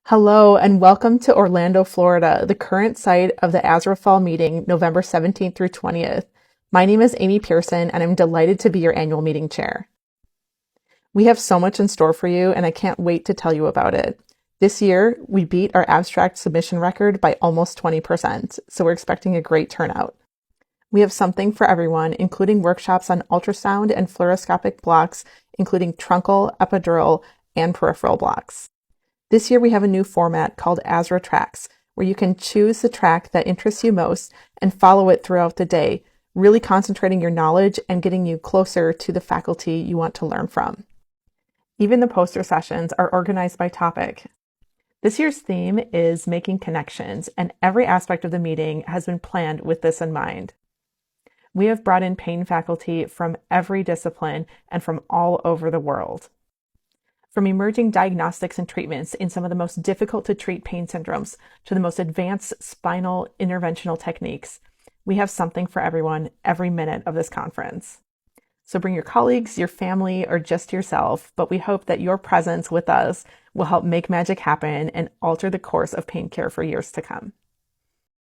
Hello and welcome to Orlando, Florida, the current site of the ASRA Fall Meeting, November 17th through 20th. My name is Amy Pearson and I'm delighted to be your annual meeting chair. We have so much in store for you and I can't wait to tell you about it. This year, we beat our abstract submission record by almost 20%, so we're expecting a great turnout. We have something for everyone, including workshops on ultrasound and fluoroscopic blocks, including truncal, epidural, and peripheral blocks. This year we have a new format called ASRA Tracks, where you can choose the track that interests you most and follow it throughout the day, really concentrating your knowledge and getting you closer to the faculty you want to learn from. Even the poster sessions are organized by topic. This year's theme is making connections, and every aspect of the meeting has been planned with this in mind. We have brought in pain faculty from every discipline and from all over the world. From emerging diagnostics and treatments in some of the most difficult to treat pain syndromes to the most advanced spinal interventional techniques, we have something for everyone every minute of this conference. So bring your colleagues, your family, or just yourself, but we hope that your presence with us will help make magic happen and alter the course of pain care for years to come.